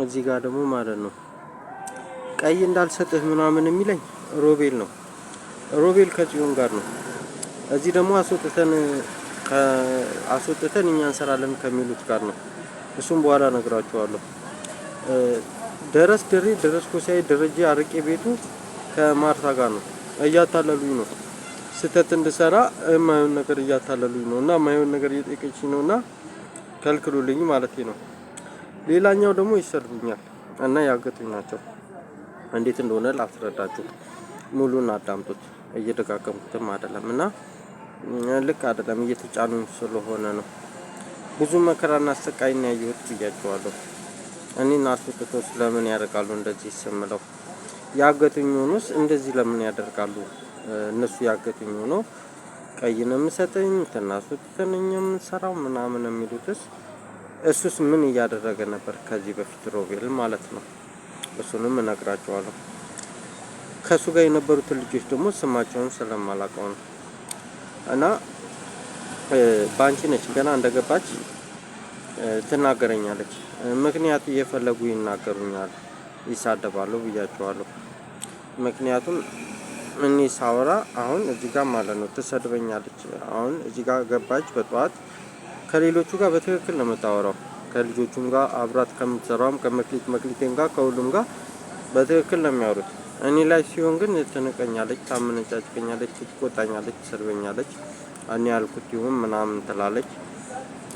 እዚህ ጋር ደግሞ ማለት ነው ቀይ እንዳልሰጥህ ምናምን የሚለኝ ሮቤል ነው። ሮቤል ከጽዮን ጋር ነው። እዚህ ደግሞ አስወጥተን እኛ እንሰራለን ከሚሉት ጋር ነው። እሱም በኋላ እነግራችኋለሁ። ደረስ ኮሳይ ደረጃ አርቄ ቤቱ ከማርታ ጋር ነው። እያታለሉኝ ነው። ስህተት እንድሰራ የማይሆን ነገር እያታለሉኝ ነው እና የማይሆን ነገር እየጠየቀችኝ ነውና ከልክሉልኝ ማለት ነው። ሌላኛው ደግሞ ይሰድቡኛል እና ያገቱኝ ናቸው። እንዴት እንደሆነ ላስረዳችሁ። ሙሉን አዳምጡት። እየደጋገምኩትም አይደለም እና ልክ አይደለም እየተጫኑኝ ስለሆነ ነው። ብዙ መከራና አሰቃይና ያየሁት ብያቸዋለሁ። እኔን አስወጥተው ለምን ያደርጋሉ እንደዚህ ስምለው? ያገቱኝ ሆኖስ እንደዚህ ለምን ያደርጋሉ? እነሱ ያገቱኝ ሆኖ ቀይ ነው የምሰጠኝ ተናስወጥተን እኛ የምንሰራው ምናምን የሚሉትስ እሱስ ምን እያደረገ ነበር ከዚህ በፊት ሮቤል ማለት ነው። እሱንም እነግራቸዋለሁ። ከሱ ጋር የነበሩትን ልጆች ደግሞ ስማቸውን ስለማላውቀው ነው። እና ባንቺ ነች ገና እንደገባች ትናገረኛለች። ምክንያቱ እየፈለጉ ይናገሩኛል፣ ይሳደባሉ ብያቸዋለሁ። ምክንያቱም እኔ ሳወራ አሁን እዚህ ጋር ማለት ነው ትሰድበኛለች። አሁን እዚህ ጋር ገባች በጠዋት ከሌሎቹ ጋር በትክክል ነው የምታወራው። ከልጆቹም ጋር አብራት ከምትሰራውም ከመክሊቴም ጋር ከሁሉም ጋር በትክክል ነው የሚያወሩት። እኔ ላይ ሲሆን ግን ትንቀኛለች፣ ታመነጫጭቀኛለች፣ ትቆጣኛለች፣ ትሰድበኛለች። እኔ ያልኩት ይሁን ምናምን ትላለች።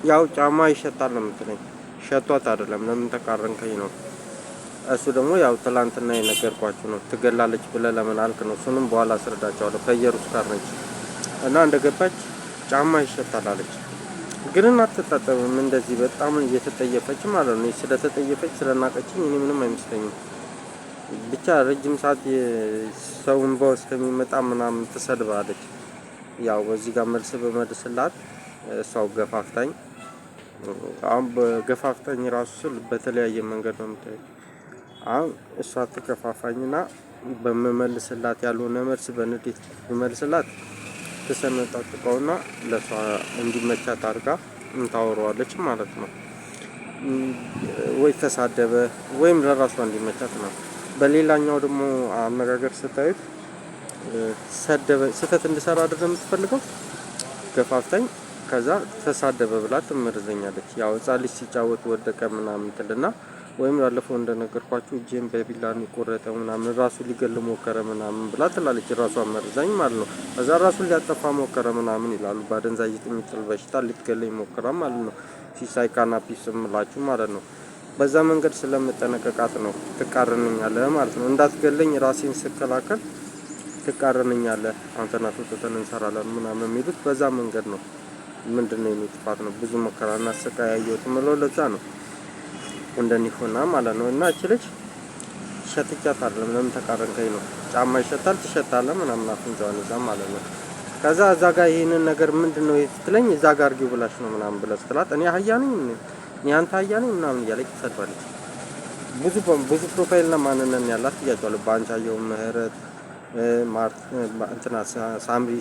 ያው ጫማ ይሸጣል ነው የምትለኝ። ሸቷት አይደለም ለምን ተቃረንከኝ ነው። እሱ ደግሞ ያው ትላንትና የነገርኳችሁ ነው። ትገላለች ብለህ ለምን አልክ ነው። እሱንም በኋላ አስረዳቸዋለሁ። ከኢየሩስ ጋር ነች እና እንደገባች ጫማ ይሸጣል አለች። ግን አትታጠብም እንደዚህ በጣም እየተጠየፈች ማለት ነው። ስለተጠየፈች ስለናቀችኝ እኔ ምንም አይመስለኝም። ብቻ ረጅም ሰዓት ሰው እንባው እስከሚመጣ ምናምን ትሰድባለች። ያው በዚህ ጋር መልስ በመልስላት እሷው ገፋፍታኝ አሁን በገፋፍታኝ ራሱ ስል በተለያየ መንገድ ነው የምታየው። አሁን እሷ ተከፋፋኝና በመመልስላት ያልሆነ መልስ በንዴት በመልስላት ተሰነጣጥቀውና ለሷ እንዲመቻት አድርጋ እንታወራዋለች ማለት ነው። ወይ ተሳደበ ወይም ለራሷ እንዲመቻት ነው። በሌላኛው ደግሞ አነጋገር ስታዩት ሰደበ ስህተት እንድሰራ አይደለም የምትፈልገው። ገፋፍታኝ ከዛ ተሳደበ ብላ ትመርዘኛለች። ያው ሕፃን ልጅ ሲጫወት ወደቀ ምናምን ትልና ወይም ያለፈው እንደነገርኳችሁ እጄን በቢላን ቆረጠ ምናምን ራሱ ሊገል ሞከረ ምናምን ብላ ትላለች። ራሷን መርዛኝ ማለት ነው። ከዛ ራሱን ሊያጠፋ ሞከረ ምናምን ይላሉ። በአደንዛዥ ዕፅ የሚጥል በሽታ ሊገለኝ ሞከረ ማለት ነው። ሲሳይ ካናፒስ ምላችሁ ማለት ነው። በዛ መንገድ ስለምጠነቀቃት ነው ትቃረነኛለህ ማለት ነው። እንዳትገለኝ ራሴን ስከላከል ትቃረነኛለህ፣ አንተና ተተን እንሰራለን ምናምን የሚሉት በዛ መንገድ ነው። ምንድነው የሚጥፋት ነው። ብዙ መከራና ስቃይ ያየሁት ምለው ለዛ ነው። እንደኔ ሆና ማለት ነው። እና እቺ ልጅ ሸትቻት አይደለም ለምን ተቃረንከኝ ነው። ጫማ ይሸጣል ትሸጣለህ ምናምን አፍንጫውን እዛ ማለት ነው። ከዛ እዛ ጋር ይሄንን ነገር ምንድነው ስትለኝ እዛ ጋር አርጊው ብላሽ ነው ምናምን ብለህ ስትላት እኔ አህያ ነኝ እኔ አንተ አህያ ነኝ ምናምን እያለች ትሰድባለች። ብዙ ፕሮፋይል እና ማንነት ያላት እያቸዋለሁ። ባንቻየው ምህረት እንትና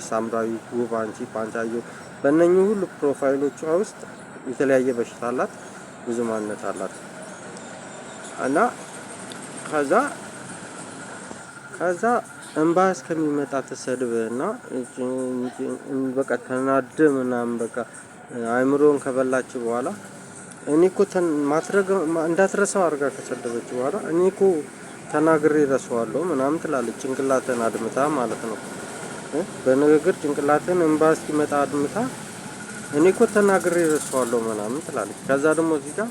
ሳምራዊ ውብ አንቺ ባንቻየው በእነኚህ ሁሉ ፕሮፋይሎቿ ውስጥ የተለያየ በሽታ አላት፣ ብዙ ማንነት አላት። እና ከዛ እንባ እስከሚመጣ ተሰድበና በቃ ተናደ ምናምን በቃ አይምሮን ከበላች በኋላ እኔ እኮ እንዳትረሳው አድርጋ ከሰደበች በኋላ እኔ እኮ ተናግሬ ረሳዋለሁ ምናምን ትላለች። ጭንቅላትን አድምታ ማለት ነው። በንግግር ጭንቅላትን እንባ እስኪመጣ አድምታ እኔ እኮ ተናግሬ ረሳዋለሁ ምናምን ትላለች። ከዛ ደግሞ እዚህ ጋር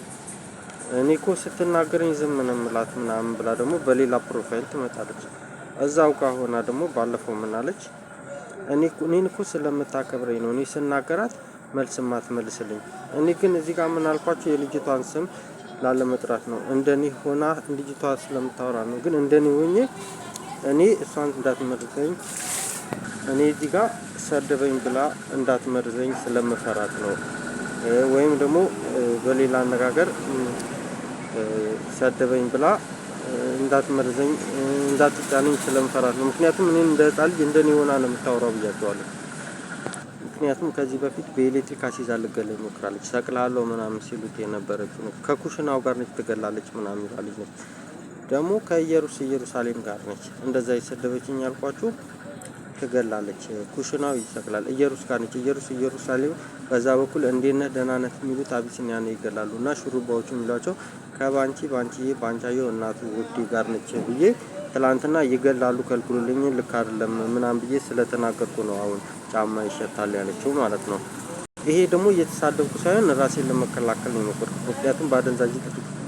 እኔ እኮ ስትናገረኝ ዝም ነው የምላት ምናምን ብላ ደግሞ በሌላ ፕሮፋይል ትመጣለች። እዛው ጋር ሆና ደግሞ ባለፈው ምን አለች? እኔን እኮ ስለምታከብረኝ ነው እኔ ስናገራት መልስ ማትመልስልኝ። እኔ ግን እዚህ ጋር ምን አልኳችሁ? የልጅቷን ስም ላለመጥራት ነው። እንደኔ ሆና ልጅቷ ስለምታወራ ነው። ግን እንደኔ ሆኜ እኔ እሷን እንዳትመርዘኝ እኔ እዚህ ጋር ሰደበኝ ብላ እንዳትመርዘኝ ስለምፈራት ነው። ወይም ደግሞ በሌላ አነጋገር ሰደበኝ ብላ እንዳትመርዘኝ እንዳትጫነኝ ስለምፈራት ነው። ምክንያቱም እኔን እንደ ሕፃን ልጅ እንደኔ ሆና ነው የምታወራው ብያቸዋለሁ። ምክንያቱም ከዚህ በፊት በኤሌክትሪክ አሲዛ ልገለኝ ሞክራለች። ሰቅላለሁ ምናምን ሲሉት የነበረችው ነው። ከኩሽናው ጋር ነች ትገላለች ምናምን ይላልኝ ነው። ደግሞ ኢየሩሳሌም ጋር ነች እንደዛ የሰደበችኝ ያልኳችሁ ትገላለች። ኩሽናው ይሰቅላል። ጋር ነች። ኢየሩሳሌም በዛ በኩል እንዴት ነህ ደህና ነህ የሚሉት አቢሲኒያ ነው ይገላሉ። እና ሹሩባዎቹ የሚሏቸው ባንቻየው እናቱ ውዴ ጋር ነች ብዬ ትላንትና ይገላሉ ከልክሉልኝ ልክ አይደለም ምናምን ብዬ ስለተናገርኩ ነው አሁን ጫማ ይሸታል ያለችው ማለት ነው። ይሄ ደግሞ እየተሳደብኩ ሳይሆን ራሴን ለመከላከል ነው የሞከርኩት። ምክንያቱም በአደንዛዥ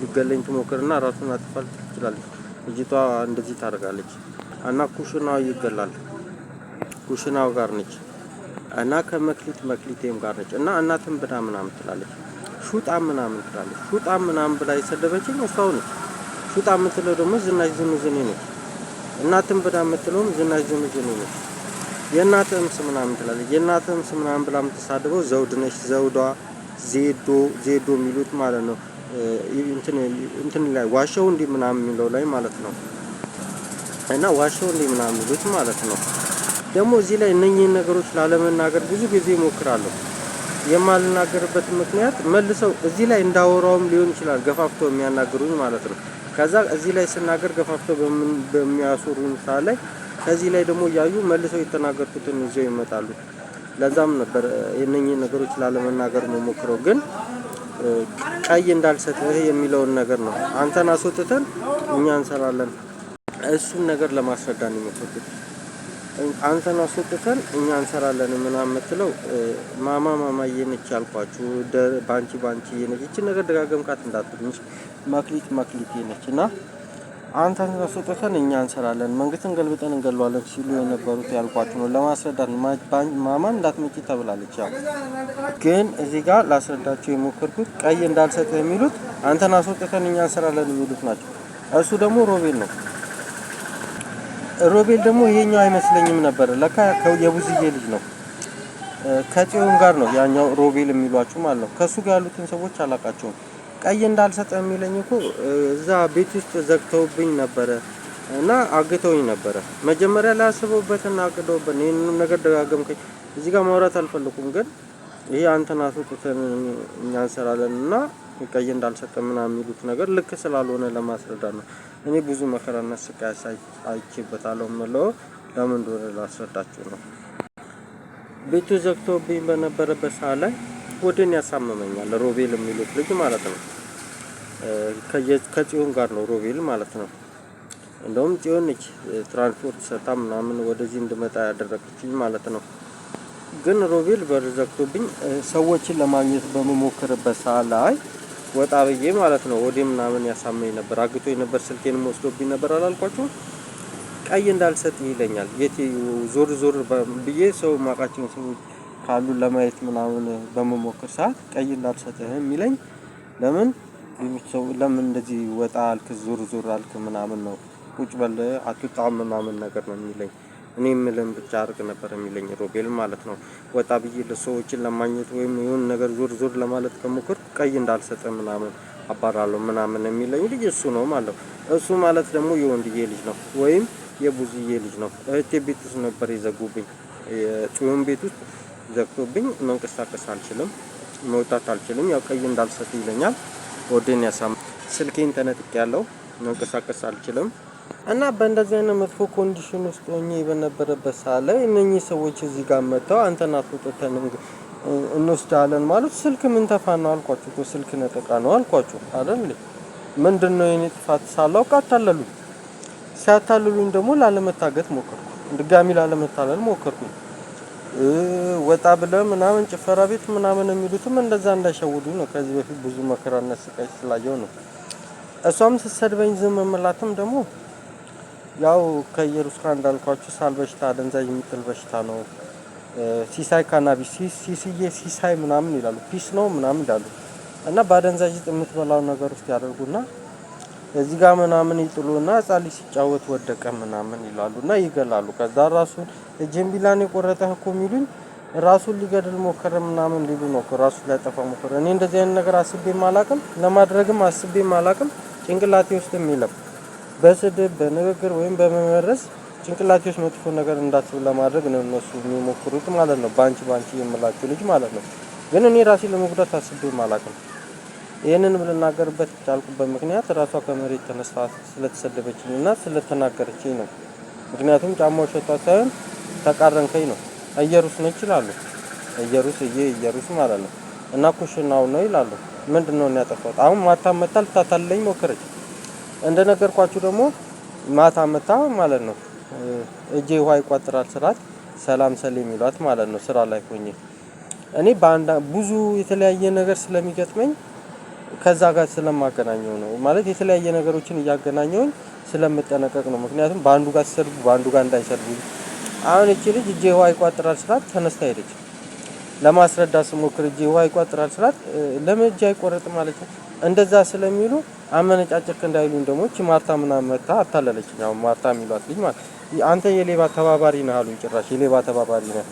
ልገለኝ ትሞክርና ራሱን አጥፋል ትችላለች። ልጅቷ እንደዚህ ታደርጋለች እና ኩሽናው ይገላል። ኩሽናው ጋር ነች እና ከመክሊቴም ጋር ነች እና እናትን ብዳ ምናምን ትላለች። ሹጣ ምናምን ትላለች። ሹጣ ምናምን ብላ የሰደበችኝ እሷው ነች። ሹጣ የምትለው ደግሞ ዝናሽ ዝምዝኔ ነች። እናትን ብዳ የምትለውም ዝናሽ ዝምዝኔ ነች። የእናትህም ስም ምናምን ትላለች። የእናትህም ስም ምናምን ብላ የምትሳደበው ዘውድ ነች። ዘውዷ ዜዶ የሚሉት ማለት ነው። እንትን ላይ ዋሻው እንዲህ ምናምን የሚለው ላይ ማለት ነው። እና ዋሻው እንዲህ ምናምን የሚሉት ማለት ነው። ደግሞ እዚህ ላይ እነኚህን ነገሮች ላለመናገር ብዙ ጊዜ እሞክራለሁ። የማልናገርበት ምክንያት መልሰው እዚህ ላይ እንዳወራውም ሊሆን ይችላል ገፋፍተው የሚያናግሩኝ ማለት ነው። ከዛ እዚህ ላይ ስናገር ገፋፍተው በሚያስሩኝ ሰዓት ላይ ከዚህ ላይ ደግሞ እያዩ መልሰው የተናገርኩትን ይዘው ይመጣሉ። ለዛም ነበር እነኚህን ነገሮች ላለመናገር መሞክረው። ግን ቀይ እንዳልሰጥህ የሚለውን ነገር ነው አንተን አስወጥተን እኛ እንሰራለን እሱን ነገር ለማስረዳት ነው የሞከርኩት። አንተን አስወጥተን እኛ እንሰራለን ምናምን የምትለው ማማዬ ነች ያልኳችሁ። ባንቺ ነች። እቺ ነገር ደጋገምካት እንዳትሉኝ። ማክሊቴ ነች እና አንተን አስወጥተን እኛ እንሰራለን መንግስትን ገልብጠን እንገለዋለን ሲሉ የነበሩት ያልኳችሁ ነው ለማስረዳት። ማማን እንዳትመጪ ተብላለች። ያው ግን እዚህ ጋር ላስረዳቸው የሞከርኩት ቀይ እንዳልሰጥህ የሚሉት አንተን አስወጥተን እኛ እንሰራለን የሚሉት ናቸው። እሱ ደግሞ ሮቤል ነው። ሮቤል ደግሞ ይሄኛው አይመስለኝም ነበር ለካ የቡዝዬ ልጅ ነው። ከጽዮን ጋር ነው ያኛው ሮቤል የሚሏችሁ ማለት ነው። ከሱ ጋር ያሉትን ሰዎች አላቃቸውም። ቀይ እንዳልሰጠ የሚለኝ እኮ እዛ ቤት ውስጥ ዘግተውብኝ ነበረ እና አግተውኝ ነበረ። መጀመሪያ ላይ አስበውበትና አቅደውበት ይሄንን ነገር ደጋገምከኝ። እዚህ ጋር ማውራት አልፈለኩም። ግን ይሄ አንተን አስወጥተን እኛ እንሰራለን እና ቀይ እንዳልሰጠ ምናምን የሚሉት ነገር ልክ ስላልሆነ ለማስረዳት ነው። እኔ ብዙ መከራና ስቃይ አይቼበታለሁ የምለው ለምን እንደሆነ ላስረዳችሁ ነው። ቤቱ ዘግቶብኝ በነበረበት ሰዓት ላይ ወደኔ ያሳመመኛል ሮቤል የሚሉት ልጅ ማለት ነው። ከጽዮን ጋር ነው ሮቤል ማለት ነው። እንደውም ጽዮን ነች ትራንስፖርት ሰጣ ምናምን ወደዚህ እንድመጣ ያደረገችኝ ማለት ነው። ግን ሮቤል በር ዘግቶብኝ ሰዎችን ለማግኘት በመሞከርበት ሰዓት ላይ ወጣ ብዬ ማለት ነው ወደ ምናምን ያሳመኝ ነበር። አግቶኝ ነበር። ስልኬንም ወስዶብኝ ነበር አላልኳችሁ። ቀይ እንዳልሰጥ ይለኛል። ዞር ብዬ ሰው ማቃቸው ሰዎች ካሉ ለማየት ምናምን በመሞከር ሰዓት ቀይ እንዳልሰጥህ የሚለኝ ለምን እንደዚህ ወጣ አልክ ዞር አልክ ምናምን ነው። ቁጭ በል አትጣም ምናምን ነገር ነው የሚለኝ። እኔ ምንም ብቻ አርግ ነበር የሚለኝ ሮቤል ማለት ነው። ወጣ ብዬ ለሰዎችን ለማግኘት ወይም የሆነ ነገር ዞር ለማለት ከሞከርኩ ቀይ እንዳልሰጥ ምናምን አባራለሁ ምናምን የሚለኝ ልጅ እሱ ነው ማለት ነው። እሱ ማለት ደግሞ የወንድዬ ልጅ ነው ወይም የቡዝዬ ልጅ ነው። እህቴ ቤት ውስጥ ነበር የዘጉብኝ። የጽዮን ቤት ውስጥ ዘግቶብኝ መንቀሳቀስ አልችልም፣ መውጣት አልችልም። ያው ቀይ እንዳልሰጥ ይለኛል። ወደኔ ያሳም ስልኬን ተነጥቄያለሁ፣ መንቀሳቀስ አልችልም። እና በእንደዚህ አይነት መጥፎ ኮንዲሽን ውስጥ ሆኜ በነበረበት ሰዓት ላይ እነኚህ ሰዎች እዚህ ጋር መጥተው አንተን አስወጥተን እንወስዳለን ማለት ስልክ ምን ተፋ ነው አልኳችሁ እኮ። ስልክ ነጠቃ ነው አልኳችሁ አይደል? ምንድነው የኔ ጥፋት ሳላውቅ አታለሉኝ። ሲያታልሉኝ ደግሞ ላለመታገት ሞከርኩ። ድጋሚ ላለመታለል ሞከርኩኝ። ወጣ ብለ ምናምን ጭፈራ ቤት ምናምን የሚሉትም እንደዛ እንዳይሸውዱ ነው። ከዚህ በፊት ብዙ መከራና ስቃይ ስላየው ነው። እሷም ስትሰድበኝ ዝም መላትም ደግሞ ያው ከኢየሩስ ጋር እንዳልኳችሁ ሳል በሽታ አደንዛዥ የሚጥል በሽታ ነው። ሲሳይ ካናቢስ ሲሳይ ምናምን ይላሉ። ፒስ ነው ምናምን ይላሉ። እና በአደንዛዥ የምትበላው ነገር ውስጥ ያደርጉና እዚህ ጋር ምናምን ይጥሉና ህጻን ልጅ ሲጫወት ወደቀ ምናምን ይላሉና ይገላሉ። ከዛ ራሱን ጀምቢላን የቆረጠህ እኮ የሚሉኝ ራሱን ሊገድል ሞከረ ምናምን ሊሉ ነው እኮ ራሱ ሊያጠፋ ሞከረ። እኔ እንደዚህ አይነት ነገር አስቤም አላቅም፣ ለማድረግም አስቤም አላቅም። ጭንቅላቴ ውስጥ የሚለም በስድብ በንግግር ወይም በመመረዝ ጭንቅላቴ ውስጥ መጥፎ ነገር እንዳስብ ለማድረግ ነው እነሱ የሚሞክሩት ማለት ነው። ባንቺ የምላችሁ ልጅ ማለት ነው። ግን እኔ ራሴን ለመጉዳት አስቤም አላውቅም። ይህንን ልናገርበት የቻልኩበት ምክንያት ራሷ ከመሬት ተነስታ ስለተሰደበችኝና ስለተናገረችኝ ነው። ምክንያቱም ጫማው ሸቷ ሳይሆን ተቃረንከኝ ነው። እየሩስ ነች ይላሉ። እየሩስ ማለት ነው። እና ኩሽናው ነው ይላሉ። ምንድነው ያጠፋሁት? አሁን ማታ መታ ልታታልለኝ ሞከረች። እንደነገርኳችሁ ደግሞ ማታ መታ ማለት ነው እጄ ውሃ ይቋጥራል ስላት ሰላም ሰሌም ይሏት ማለት ነው። ስራ ላይ ሆኜ እኔ ብዙ የተለያየ ነገር ስለሚገጥመኝ ከዛ ጋር ስለማገናኘው ነው ማለት የተለያየ ነገሮችን እያገናኘውኝ ስለምጠነቀቅ ነው። ምክንያቱም በአንዱ ጋር ሲሰድቡ በአንዱ ጋር እንዳይሰድቡኝ። አሁን እቺ ልጅ እጄ ውሃ ይቋጥራል ስላት ተነስታ ሄደች። ለማስረዳት ስሞክር እጄ ውሃ ይቋጥራል ስላት ለምን እጄ አይቆረጥም ማለት ነው። እንደዛ ስለሚሉ አመነጫጭቅ እንዳይሉኝ ደግሞ እቺ ማርታ ምናምን መታ አታለለችኝ። አሁን ማርታ የሚሏት ልጅ ማለት አንተ የሌባ ተባባሪ ነህ አሉኝ። ጭራሽ የሌባ ተባባሪ ነህ።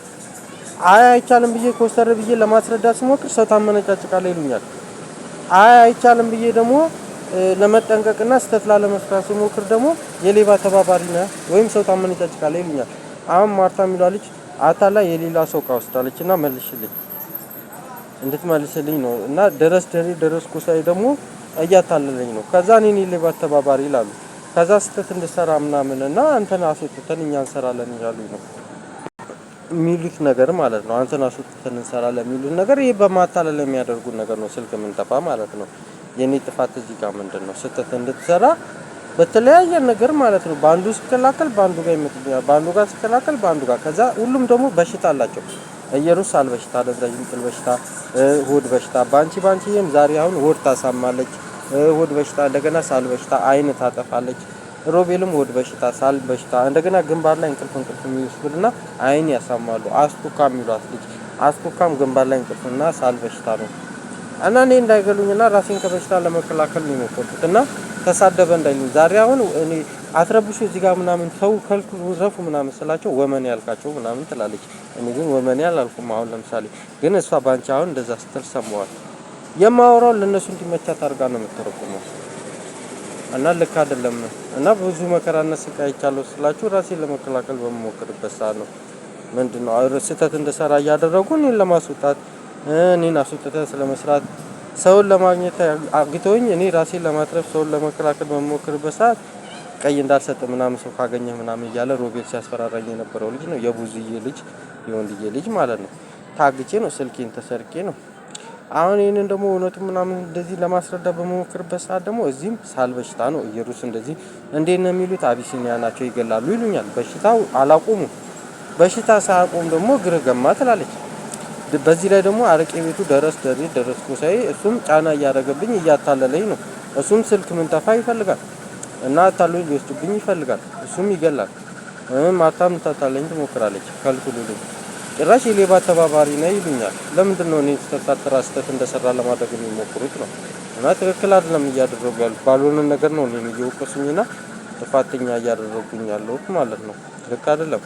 አይቻልም ብዬ ኮስተር ብዬ ለማስረዳት ስሞክር ሰው ታመነጫጭቃለህ ይሉኛል። አይቻልም ብዬ ደግሞ ለመጠንቀቅና ስህተት ላለመስራት ስሞክር ደግሞ የሌባ ተባባሪ ነህ ወይም ሰው ታመነጫጭቃለህ ይሉኛል። አሁን ማርታ የሚሏት ልጅ አታላ የሌላ ሰው እቃ ወስዳለችና መልሽልኝ እንድትመልስልኝ ነው። እና ደረስኩ ሳይ ደግሞ እያታለለኝ ነው። ከዛ እኔ የሌባ ተባባሪ ይላሉ። ከዛ ስህተት እንድሰራ ምናምን እና አንተን አስወጥተን እኛ እንሰራለን ይላሉኝ ነው የሚሉት ነገር ማለት ነው። አንተን አስወጥተን እንሰራለን የሚሉት ነገር ይሄ በማታለል የሚያደርጉት ነገር ነው። ስልክ ምንጠፋ ማለት ነው። የኔ ጥፋት እዚህ ጋር ምንድነው? ስህተት እንድትሰራ በተለያየ ነገር ማለት ነው። ባንዱ ሲከላከል ባንዱ ጋር ይመጣል፣ ባንዱ ጋር ሲከላከል ባንዱ ጋር። ከዛ ሁሉም ደግሞ በሽታ አላቸው። እየሩሳል በሽታ፣ ደብረ ዘይት በሽታ፣ ሆድ በሽታ። ባንቺም ዛሬ አሁን ሆድ ታሳማለች፣ ሆድ በሽታ፣ እንደገና ሳል በሽታ፣ አይን ታጠፋለች። ሮቤልም ሆድ በሽታ፣ ሳል በሽታ፣ እንደገና ግንባር ላይ እንቅልፍ የሚወስዱና አይን ያሳማሉ። አስቱካ የሚሏት ልጅ አስቱካም ግንባር ላይ እንቅልፍና ሳል በሽታ ነው። እና እኔ እንዳይገሉኝና ራሴን ከበሽታ ለመከላከል ነው የሞከርኩት። እና ተሳደበ እንዳይሉኝ ዛሬ አሁን እኔ አትረብሹ እዚህ ጋር ምናምን ሰው ከልክሉ ረፉ ምናምን ስላቸው ወመኔ ያልካቸው ምናምን ትላለች። እኔ ግን ወመኔ አላልኩም። አሁን ለምሳሌ ግን እሷ ባንቺ አሁን እንደዛ ስትል ሰማዋል። የማወራው ለነሱ እንዲመቻት አድርጋ ነው የምትተረጉመው። እና ልክ አይደለም። እና ብዙ መከራና ስቃይ አይቻለሁ ስላችሁ ራሴን ለመከላከል በመሞከርበት ሰዓት ነው ምንድነው ስህተት እንደሰራ እያደረጉ እኔን ለማስወጣት እኔን አስወጥተህ ስለመስራት ሰውን ለማግኘት አግተውኝ እኔ ራሴን ለማትረፍ ሰውን ለመከላከል በመሞከርበት ሰዓት ቀይ እንዳልሰጥ ምናምን ሰው ካገኘህ ምናምን እያለ ሮቤል ሲያስፈራራኝ የነበረው ልጅ ነው። የቡዝዬ ልጅ የወንድዬ ልጅ ማለት ነው። ታግቼ ነው ስልኬን ተሰርቄ ነው። አሁን ይሄንን ደግሞ እውነቱ ምናምን እንደዚህ ለማስረዳት በመሞከርበት ሰዓት ደግሞ እዚህም ሳል በሽታ ነው እየሩስ እንደዚህ እንዴት ነው የሚሉት አቢሲኒያ ናቸው ይገላሉ ይሉኛል። በሽታው አላቆሙ በሽታ ሳያቆም ደግሞ ግርገማ ትላለች። በዚህ ላይ ደግሞ አረቄ ቤቱ ደረስኩ ሳይ እሱም ጫና እያደረገብኝ እያታለለኝ ነው። እሱም ስልክ ምንጠፋ ይፈልጋል እና አታሎኝ ሊወስድብኝ ይፈልጋል። እሱም ይገላል። ማርታም ታታለኝ ትሞክራለች። ከልኩሉልኝ ጭራሽ የሌባ ተባባሪ ነው ይሉኛል። ለምንድነው እኔ ስህተት እንደሰራ ለማድረግ የሚሞክሩት ነው? እና ትክክል አይደለም እያደረጉ ያሉት ባልሆነ ነገር ነው እኔን እየወቀሱኝና ጥፋተኛ እያደረጉኝ ያለሁት ማለት ነው። ልክ አይደለም።